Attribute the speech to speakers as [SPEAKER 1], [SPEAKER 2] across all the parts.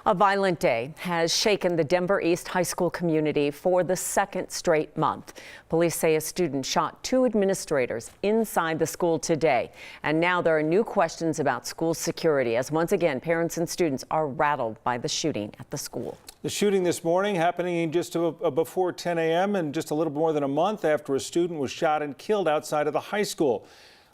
[SPEAKER 1] A violent day has shaken the Denver East High School community for the second straight month. Police say a student shot two administrators inside the school today. And now there are new questions about school security as once again parents and students are rattled by the shooting at the school. The shooting this morning happening just before 10 a.m. and just a little more than a month after a student was shot and killed outside of the high school.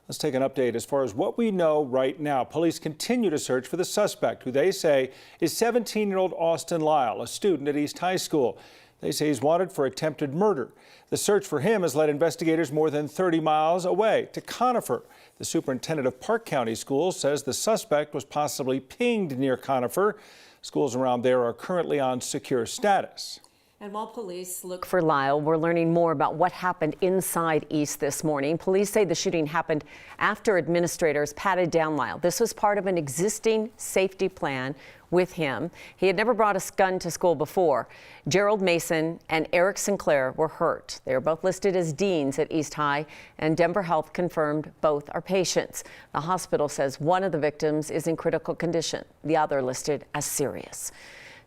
[SPEAKER 1] Let's take an update as far as what we know right now. Police continue to search for the suspect, who they say is 17-year-old Austin Lyle, a student at East High School. They say he's wanted for attempted murder. The search for him has led investigators more than 30 miles away to Conifer. The superintendent of Park County Schools says the suspect was possibly pinged near Conifer. Schools around there are currently on secure status. And while police look for Lyle, we're learning more about what happened inside East this morning. Police say the shooting happened after administrators patted down Lyle. This was part of an existing safety plan with him. He had never brought a gun to school before. Gerald Mason and Eric Sinclair were hurt. They are both listed as deans at East High, and Denver Health confirmed both are patients. The hospital says one of the victims is in critical condition, the other listed as serious.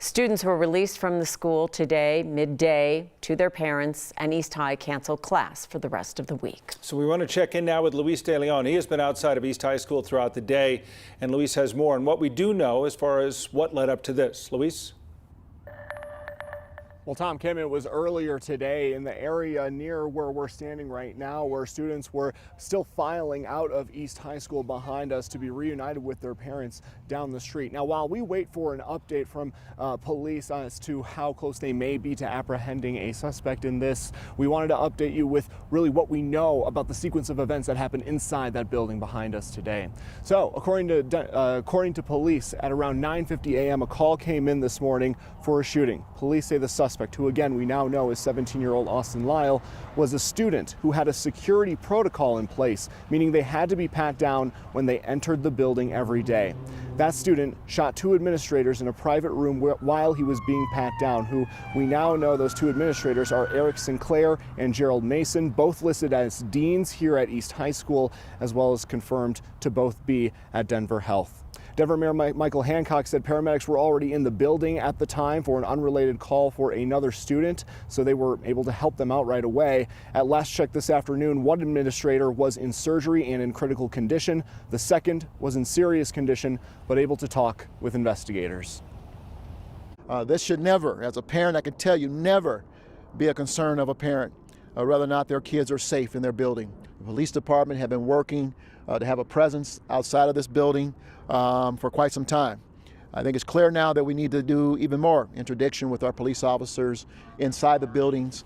[SPEAKER 1] Students were released from the school today, midday, to their parents, and East High canceled class for the rest of the week. So we want to check in now with Luis De Leon. He has been outside of East High School throughout the day, and Luis has more on what we do know as far as what led up to this. Luis?
[SPEAKER 2] Well, Tom, Kim, it was earlier today in the area near where we're standing right now, where students were still filing out of East High School behind us to be reunited with their parents down the street. Now, while we wait for an update from police as to how close they may be to apprehending a suspect in this, we wanted to update you with really what we know about the sequence of events that happened inside that building behind us today. So, according to police, at around 9:50 a.m., a call came in this morning for a shooting. Police say the suspect, who again we now know is 17-year-old Austin Lyle, was a student who had a security protocol in place, meaning they had to be pat down when they entered the building every day. That student shot two administrators in a private room while he was being pat down, who we now know those two administrators are Eric Sinclair and Gerald Mason, both listed as deans here at East High School, as well as confirmed to both be at Denver Health. Denver Mayor Michael Hancock said paramedics were already in the building at the time for an unrelated call for another student, so they were able to help them out right away. At last check this afternoon, one administrator was in surgery and in critical condition. The second was in serious condition, but able to talk with investigators.
[SPEAKER 3] This should never, as a parent, I can tell you, never be a concern of a parent, whether or not their kids are safe in their building. The police department have been working to have a presence outside of this building for quite some time. I think it's clear now that we need to do even more interdiction with our police officers inside the buildings.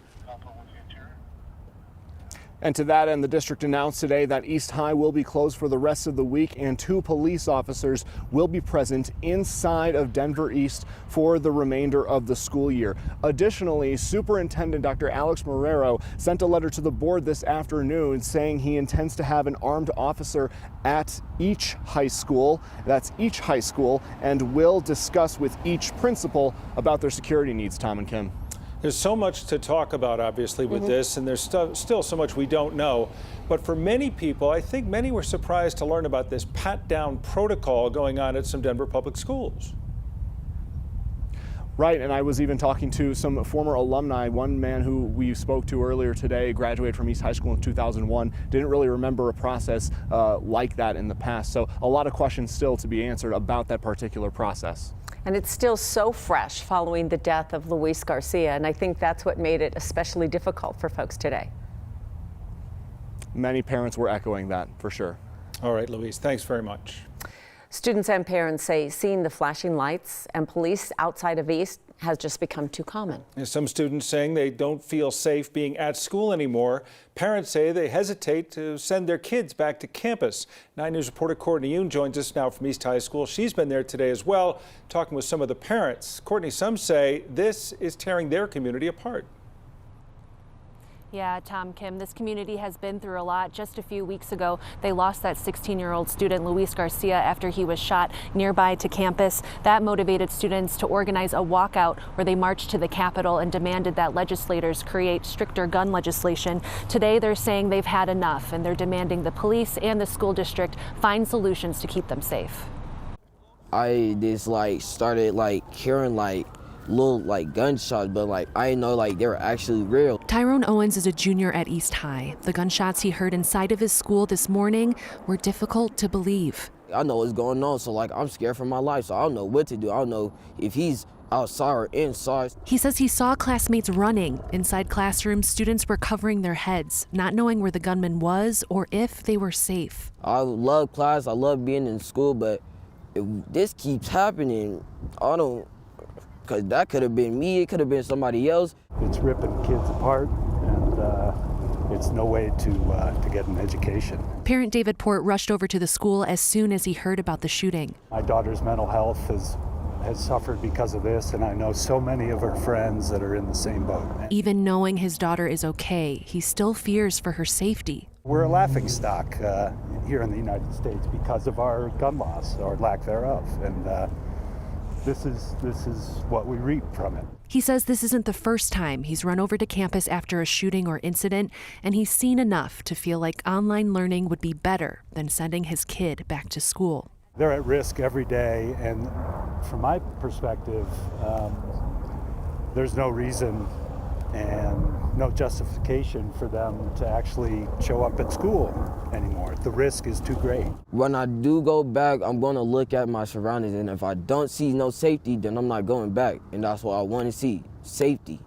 [SPEAKER 2] And to that end, the district announced today that East High will be closed for the rest of the week, and two police officers will be present inside of Denver East for the remainder of the school year. Additionally, Superintendent Dr. Alex Marrero sent a letter to the board this afternoon saying he intends to have an armed officer at each high school, that's each high school, and will discuss with each principal about their security needs, Tom and Kim.
[SPEAKER 1] There's so much to talk about, obviously, with this, and there's still so much we don't know. But for many people, I think many were surprised to learn about this pat-down protocol going on at some Denver public schools.
[SPEAKER 2] Right, and I was even talking to some former alumni. One man who we spoke to earlier today graduated from East High School in 2001, didn't really remember a process like that in the past. So a lot of questions still to be answered about that particular process.
[SPEAKER 1] And it's still so fresh following the death of Luis Garcia, and I think that's what made it especially difficult for folks today.
[SPEAKER 2] Many parents were echoing that, for sure.
[SPEAKER 1] All right, Luis, thanks very much. Students and parents say seeing the flashing lights and police outside of East has just become too common. Some students saying they don't feel safe being at school anymore. Parents say they hesitate to send their kids back to campus. 9 News reporter Courtney Yoon joins us now from East High School. She's been there today as well, talking with some of the parents. Courtney, some say this is tearing their community apart.
[SPEAKER 4] Yeah, Tom, Kim, this community has been through a lot. Just a few weeks ago, they lost that 16-year-old student, Luis Garcia, after he was shot nearby to campus. That motivated students to organize a walkout where they marched to the Capitol and demanded that legislators create stricter gun legislation. Today, they're saying they've had enough, and they're demanding the police and the school district find solutions to keep them safe.
[SPEAKER 5] I just like started like hearing like little like gunshots, but like I didn't know like they were actually real.
[SPEAKER 4] Tyrone Owens is a junior at East High. The gunshots he heard inside of his school this morning were difficult to believe.
[SPEAKER 5] I know what's going on, so like I'm scared for my life, so I don't know what to do. I don't know if he's outside or inside.
[SPEAKER 4] He says he saw classmates running. Inside classrooms, students were covering their heads, not knowing where the gunman was or if they were safe.
[SPEAKER 5] I love class, I love being in school, but if this keeps happening, I don't, because that could have been me, it could have been somebody else.
[SPEAKER 6] It's ripping kids apart, and it's no way to get an education.
[SPEAKER 4] Parent David Port rushed over to the school as soon as he heard about the shooting.
[SPEAKER 6] My daughter's mental health has suffered because of this, and I know so many of her friends that are in the same boat.
[SPEAKER 4] Even knowing his daughter is okay, he still fears for her safety.
[SPEAKER 6] We're a laughingstock here in the United States because of our gun laws, or lack thereof, and this is what we reap from it.
[SPEAKER 4] He says this isn't the first time he's run over to campus after a shooting or incident, and he's seen enough to feel like online learning would be better than sending his kid back to school.
[SPEAKER 6] They're at risk every day, and from my perspective, there's no reason and no justification for them to actually show up at school anymore. The risk is too great.
[SPEAKER 5] When I do go back, I'm going to look at my surroundings, and if I don't see no safety, then I'm not going back, and that's what I want to see, safety.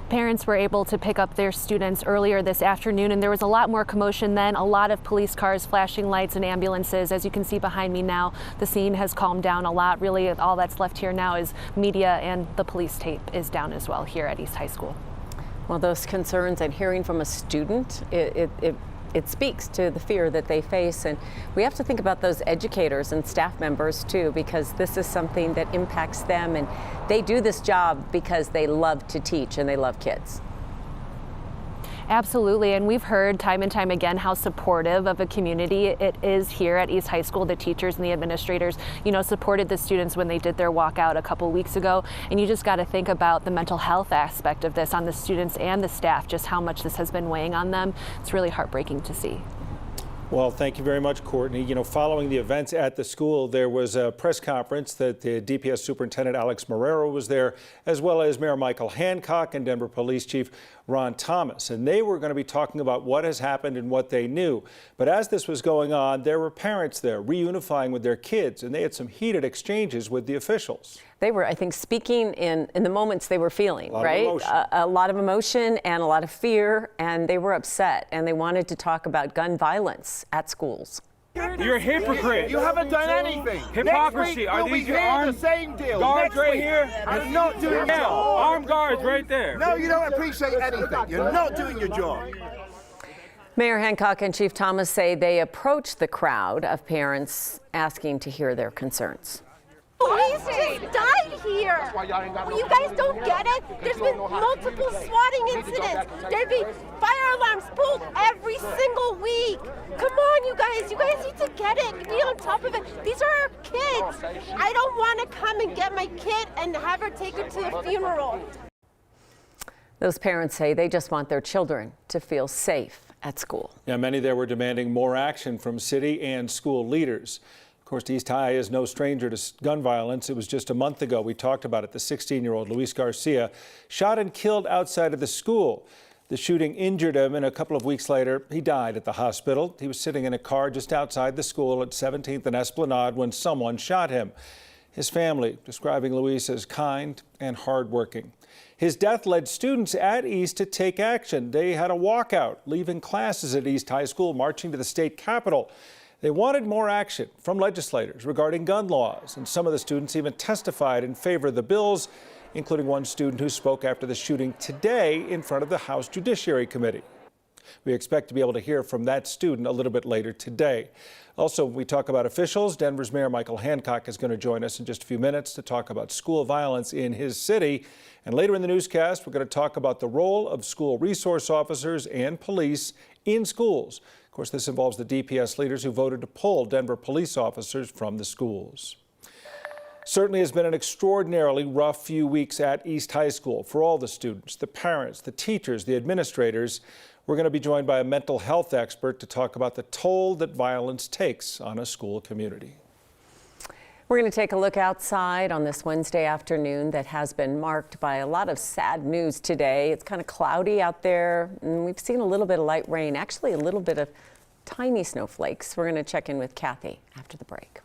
[SPEAKER 4] Parents were able to pick up their students earlier this afternoon, and there was a lot more commotion then, a lot of police cars, flashing lights, and ambulances. As you can see behind me now, the scene has calmed down a lot. Really, all that's left here now is media, and the police tape is down as well here at East High School.
[SPEAKER 1] Well, those concerns and hearing from a student, it speaks to the fear that they face. And we have to think about those educators and staff members too, because this is something that impacts them, and they do this job because they love to teach and they love kids.
[SPEAKER 4] Absolutely, and we've heard time and time again how supportive of a community it is here at East High School. The teachers and the administrators, supported the students when they did their walkout a couple weeks ago. And you just got to think about the mental health aspect of this on the students and the staff, just how much this has been weighing on them. It's really heartbreaking to see.
[SPEAKER 7] Well, thank you very much, Courtney. Following the events at the school, there was a press conference that the DPS Superintendent Alex Marrero was there, as well as Mayor Michael Hancock and Denver Police Chief Ron Thomas. And they were going to be talking about what has happened and what they knew. But as this was going on, there were parents there reunifying with their kids, and they had some heated exchanges with the officials.
[SPEAKER 1] They were, I think, speaking in the moments they were feeling, right? A lot of emotion and a lot of fear, and they were upset, and they wanted to talk about gun violence at schools.
[SPEAKER 8] You're a hypocrite.
[SPEAKER 9] You haven't done anything.
[SPEAKER 8] Hypocrisy. Are these your armed guards right here?
[SPEAKER 9] I'm not doing your job.
[SPEAKER 8] Armed guards right there.
[SPEAKER 9] No, you don't appreciate anything. You're not doing your job.
[SPEAKER 1] Mayor Hancock and Chief Thomas say they approached the crowd of parents asking to hear their concerns.
[SPEAKER 10] Police just died here. You guys don't get it? There's been multiple swatting incidents. There'd be fire alarms pulled every single week. Come on, you guys need to get it. Be on top of it. These are our kids. I don't want to come and get my kid and have her take her to a funeral.
[SPEAKER 1] Those parents say they just want their children to feel safe at school.
[SPEAKER 7] Yeah, many there were demanding more action from city and school leaders. Of course, East High is no stranger to gun violence. It was just a month ago we talked about it. The 16-year-old Luis Garcia shot and killed outside of the school. The shooting injured him, and a couple of weeks later, he died at the hospital. He was sitting in a car just outside the school at 17th and Esplanade when someone shot him. His family describing Luis as kind and hardworking. His death led students at East to take action. They had a walkout, leaving classes at East High School, marching to the state capitol. They wanted more action from legislators regarding gun laws, and some of the students even testified in favor of the bills, including one student who spoke after the shooting today in front of the House Judiciary Committee. We expect to be able to hear from that student a little bit later today. Also, we talk about officials. Denver's Mayor Michael Hancock is going to join us in just a few minutes to talk about school violence in his city. And later in the newscast, we're going to talk about the role of school resource officers and police in schools. Of course, this involves the DPS leaders who voted to pull Denver police officers from the schools. Certainly has been an extraordinarily rough few weeks at East High School for all the students, the parents, the teachers, the administrators. We're going to be joined by a mental health expert to talk about the toll that violence takes on a school community.
[SPEAKER 1] We're going to take a look outside on this Wednesday afternoon that has been marked by a lot of sad news today. It's kind of cloudy out there, and we've seen a little bit of light rain, actually a little bit of tiny snowflakes. We're going to check in with Kathy after the break.